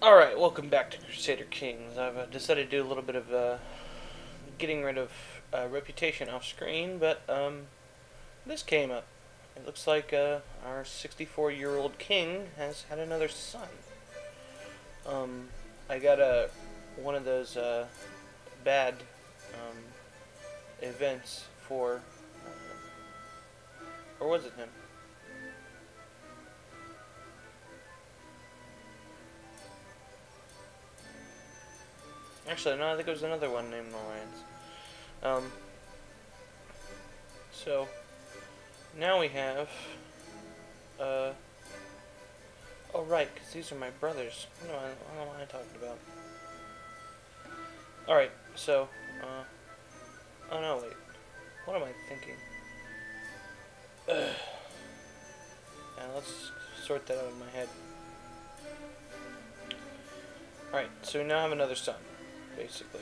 Alright, welcome back to Crusader Kings. I've decided to do a little bit of getting rid of reputation off screen, but this came up. It looks like our 64-year-old king has had another son. I got one of those bad events for, or was it him? Actually, no, I think it was another one named Lawrence. So, now we have, oh right, because these are my brothers. What am I talking about? Alright, so, oh no, wait. What am I thinking? Now, let's sort that out in my head. Alright, so we now have another son, basically.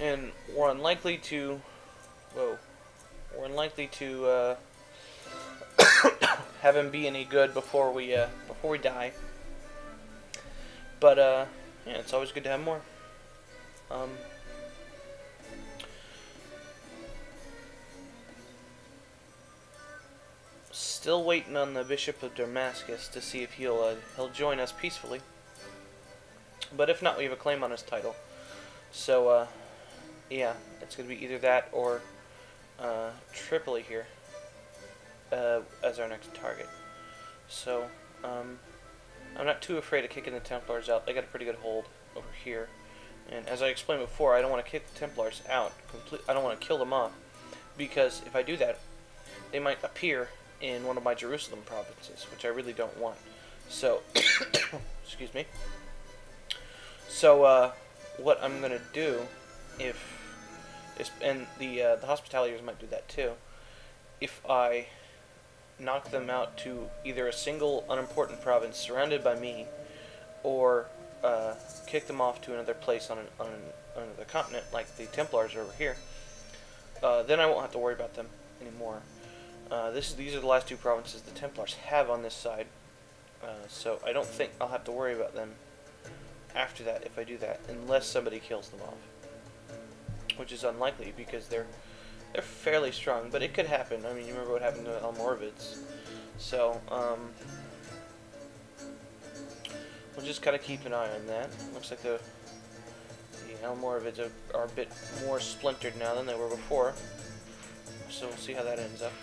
And we're unlikely to, we're unlikely to have him be any good before we die. But yeah, it's always good to have more. Still waiting on the Bishop of Damascus to see if he'll join us peacefully. But if not, we have a claim on his title. So yeah, it's gonna be either that or Tripoli here as our next target. So I'm not too afraid of kicking the Templars out. They got a pretty good hold over here. And as I explained before, I don't want to kick the Templars out. I don't want to kill them off, because if I do that, they might appear in one of my Jerusalem provinces, which I really don't want. So, excuse me. So, what I'm gonna do, and the Hospitaliers might do that too, if I knock them out to either a single unimportant province surrounded by me, or kick them off to another place on another continent, like the Templars are over here, then I won't have to worry about them anymore. These are the last two provinces the Templars have on this side, so I don't think I'll have to worry about them after that if I do that, unless somebody kills them off, which is unlikely because they're fairly strong, but it could happen. I mean, you remember what happened to Almoravids, so we'll just kind of keep an eye on that. Looks like the Almoravids are a bit more splintered now than they were before, so we'll see how that ends up.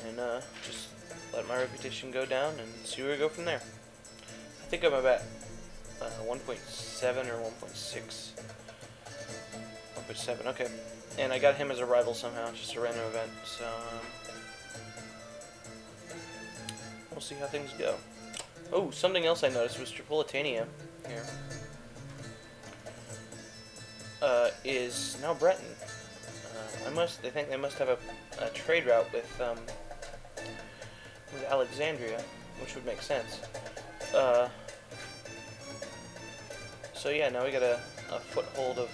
And just let my reputation go down and see where we go from there. I think I'm about 1.7 or 1.6. 1.7, okay. And I got him as a rival somehow, just a random event. So we'll see how things go. Oh, something else I noticed was Tripolitania here is now Breton. I think they must have a trade route with Alexandria, which would make sense. So yeah, now we got a foothold of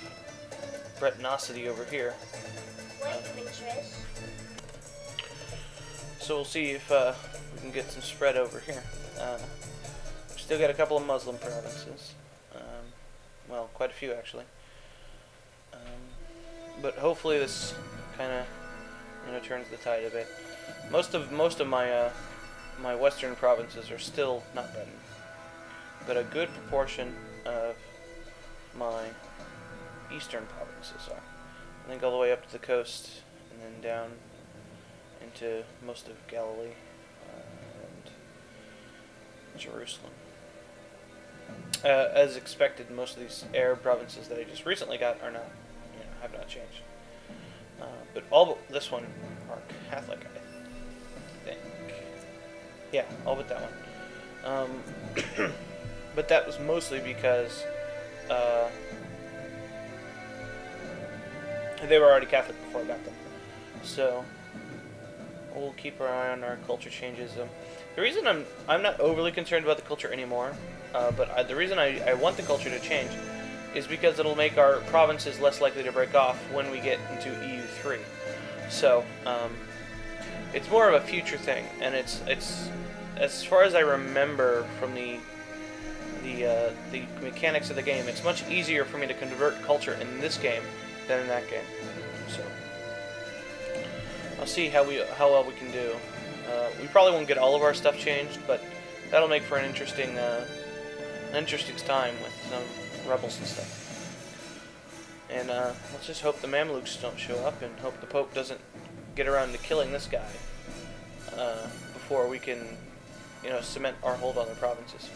Bretonosity over here. So we'll see if we can get some spread over here. We've still got a couple of Muslim provinces. Well, quite a few actually. But hopefully this kind of turns the tide a bit. Most of my my western provinces are still not Breton, but a good proportion of my eastern provinces are. I think all the way up to the coast, and then down into most of Galilee and Jerusalem. As expected, most of these Arab provinces that I just recently got are not, have not changed. But all but this one are Catholic, I think. Yeah, all but that one. But that was mostly because they were already Catholic before I got them. So we'll keep our eye on our culture changes. The reason I'm not overly concerned about the culture anymore, but the reason I want the culture to change is because it'll make our provinces less likely to break off when we get into EU3. So It's more of a future thing, and it's as far as I remember from the mechanics of the game, it's much easier for me to convert culture in this game than in that game. So I'll see how well we can do. We probably won't get all of our stuff changed, but that'll make for an interesting time with some rebels and stuff. And let's just hope the Mamluks don't show up, and hope the Pope doesn't get around to killing this guy before we can, cement our hold on the provinces.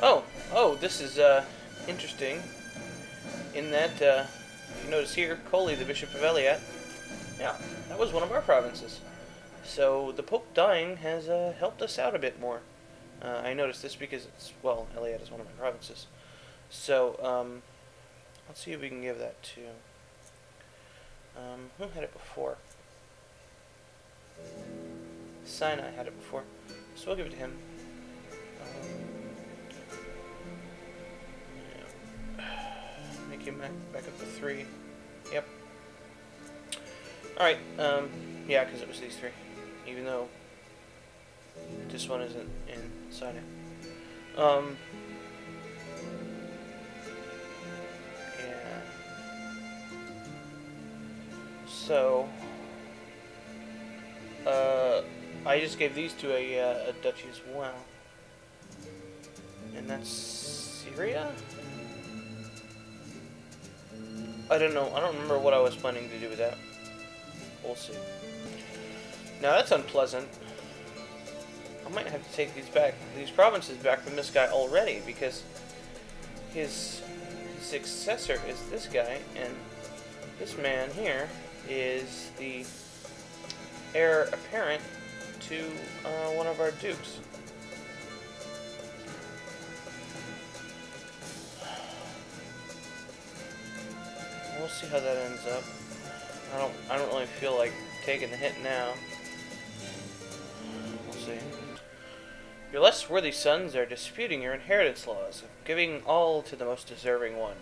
Oh, this is interesting. In that, you notice here, Coley, the Bishop of Eliat, yeah, that was one of our provinces. So the Pope dying has helped us out a bit more. I noticed this because Eliat is one of my provinces. So let's see if we can give that to. Who had it before? Sinai had it before, so we'll give it to him. Make him back up to 3. Yep. Alright, yeah, because it was these 3. Even though this one isn't in Sinai. Yeah. So, I just gave these to a duchy as well. And that's Syria? I don't know. I don't remember what I was planning to do with that. We'll see. Now that's unpleasant. I might have to take these provinces back from this guy already, because his successor is this guy, and this man here is the heir apparent to one of our dukes. We'll see how that ends up. I don't really feel like taking the hit now. We'll see. Your less worthy sons are disputing your inheritance laws, of giving all to the most deserving one.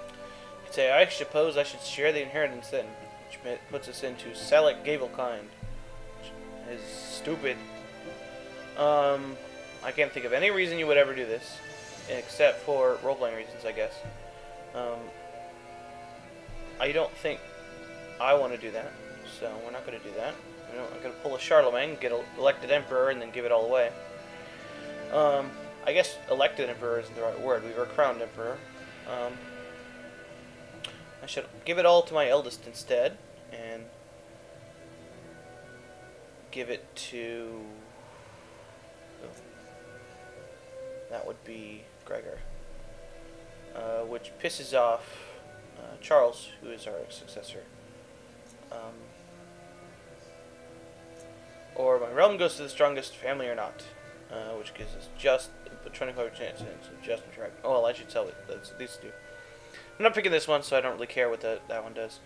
You could say, I suppose I should share the inheritance then, which puts us into Salic Gavelkind, which is stupid. I can't think of any reason you would ever do this, except for role-playing reasons, I guess. I don't think I want to do that, so we're not going to do that. I'm going to pull a Charlemagne, get elected emperor, and then give it all away. I guess elected emperor isn't the right word. We were crowned emperor. I should give it all to my eldest instead, and give it to... that would be Gregor. Which pisses off Charles, who is our successor. Or my realm goes to the strongest family or not, which gives us just a 25% chance of just interact. Oh, well, I should tell it. These two. I'm not picking this one, so I don't really care what that one does.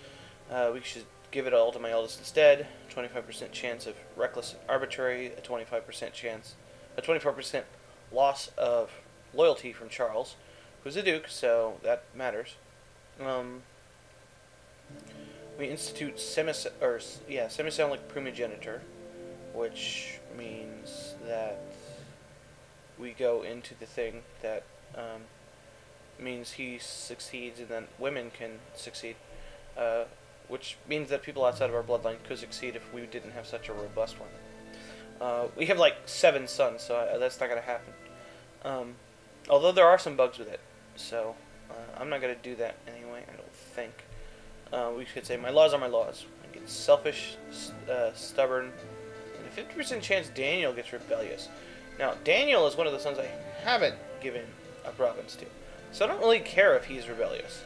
We should give it all to my eldest instead. 25% chance of reckless and arbitrary. A 24% loss of loyalty from Charles, who's a duke, so that matters. We institute semisonic primogeniture, which means that we go into the thing that means he succeeds and then women can succeed, which means that people outside of our bloodline could succeed if we didn't have such a robust one. We have like 7 sons, so that's not going to happen. Although there are some bugs with it, so I'm not going to do that anyway, I don't think. We could say, my laws are my laws. I get selfish, stubborn, and a 50% chance Daniel gets rebellious. Now, Daniel is one of the sons I haven't given a province to, so I don't really care if he's rebellious.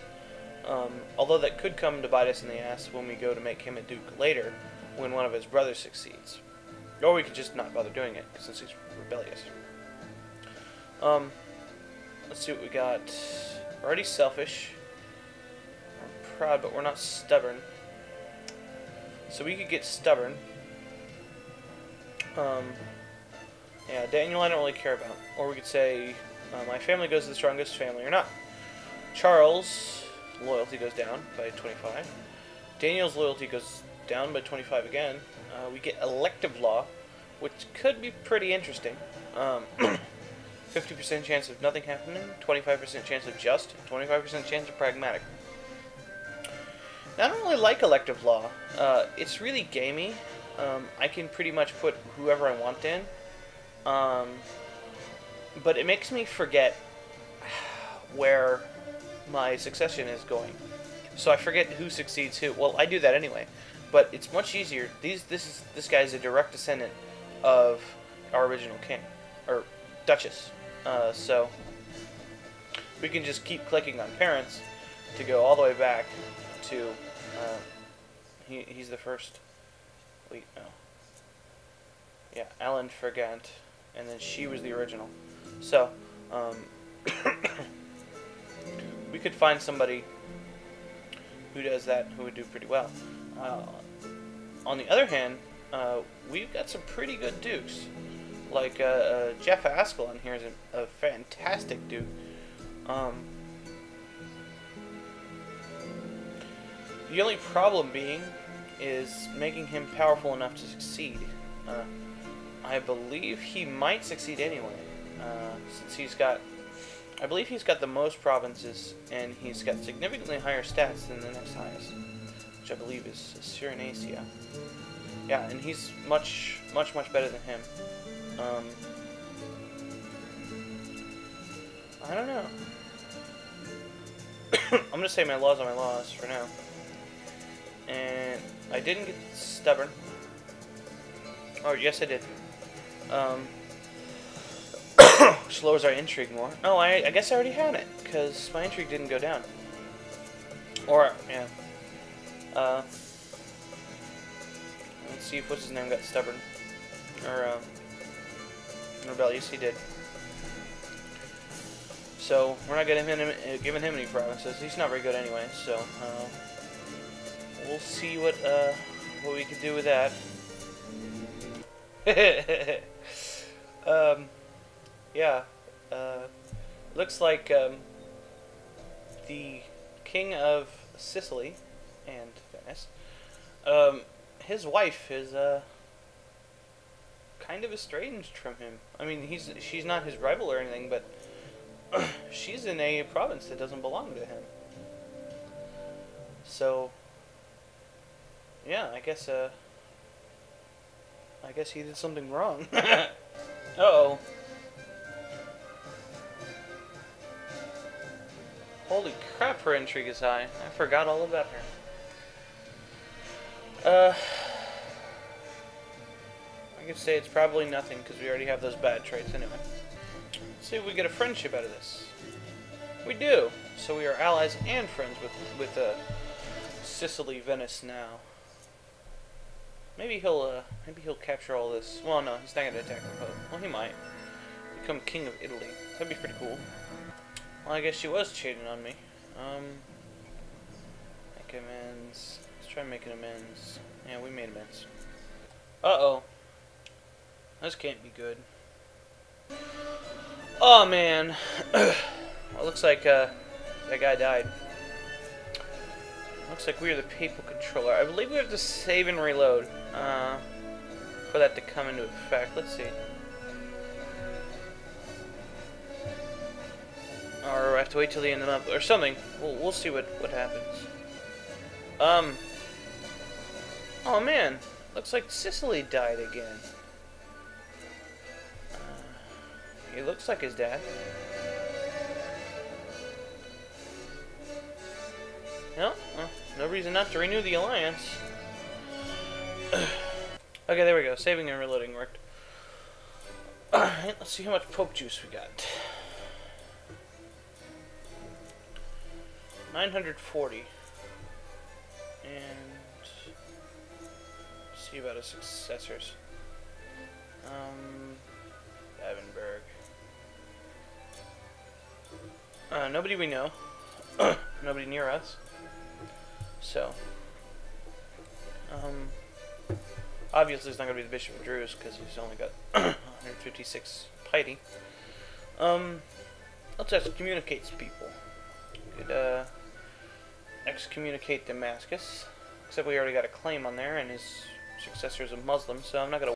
Although that could come to bite us in the ass when we go to make him a duke later, when one of his brothers succeeds. Or we could just not bother doing it, since he's rebellious. Let's see what we got. We're already selfish. We're proud, but we're not stubborn. So we could get stubborn. Yeah, Daniel I don't really care about. Or we could say, my family goes to the strongest family or not. Charles' loyalty goes down by 25. Daniel's loyalty goes down by 25 again. We get elective law, which could be pretty interesting. 50% chance of nothing happening, 25% chance of just, 25% chance of pragmatic. Now, I don't really like elective law. It's really gamey. I can pretty much put whoever I want in. But it makes me forget where my succession is going. So I forget who succeeds who. Well, I do that anyway. But it's much easier. This guy is a direct descendant of our original king. Or duchess. So we can just keep clicking on parents to go all the way back to he's the first. Wait, no. Yeah, Ellen Fergant, and then she was the original. So we could find somebody who does that who would do pretty well. On the other hand, we've got some pretty good dukes. Like Jeff Ascalon here is a fantastic duke. The only problem being is making him powerful enough to succeed. I believe he might succeed anyway, since I believe he's got the most provinces, and he's got significantly higher stats than the next highest, which I believe is Cyrenacia. Yeah, and he's much better than him. I don't know. I'm gonna say my laws are my laws for now. And I didn't get stubborn. Oh, yes I did. Which lowers our intrigue more. Oh, I guess I already had it, because my intrigue didn't go down. Or, yeah. Let's see if what's his name got stubborn. Or, rebellious, he did. So, we're not giving him any provinces. He's not very good anyway, so, we'll see what we can do with that. Yeah. Looks like, the King of Sicily and Venice, his wife is, kind of estranged from him. I mean, she's not his rival or anything, but she's in a province that doesn't belong to him. So, yeah, I guess he did something wrong. Uh-oh. Holy crap, her intrigue is high. I forgot all about her. I could say it's probably nothing, because we already have those bad traits anyway. Let's see if we get a friendship out of this. We do. So we are allies and friends with Sicily, Venice now. Maybe he'll capture all this. Well, no, he's not gonna attack the Pope. Well, he might become king of Italy. That'd be pretty cool. Well, I guess she was cheating on me. Make amends. Let's try making amends. Yeah, we made amends. Uh-oh. This can't be good. Oh, man. Well, it looks like that guy died. Looks like we are the papal controller. I believe we have to save and reload for that to come into effect. Let's see. Or I have to wait till the end of the month or something. We'll see what happens. Oh man, looks like Sicily died again. He looks like his dad. No, well, no reason not to renew the alliance. Okay, there we go. Saving and reloading worked. Alright, let's see how much Pope juice we got. 940. And see about his successors. Babenberg. Nobody we know. Nobody near us. So, obviously it's not going to be the Bishop of Drus because he's only got 156 piety. Let's excommunicate some people. Could excommunicate Damascus, except we already got a claim on there, and his successor is a Muslim, so I'm not going to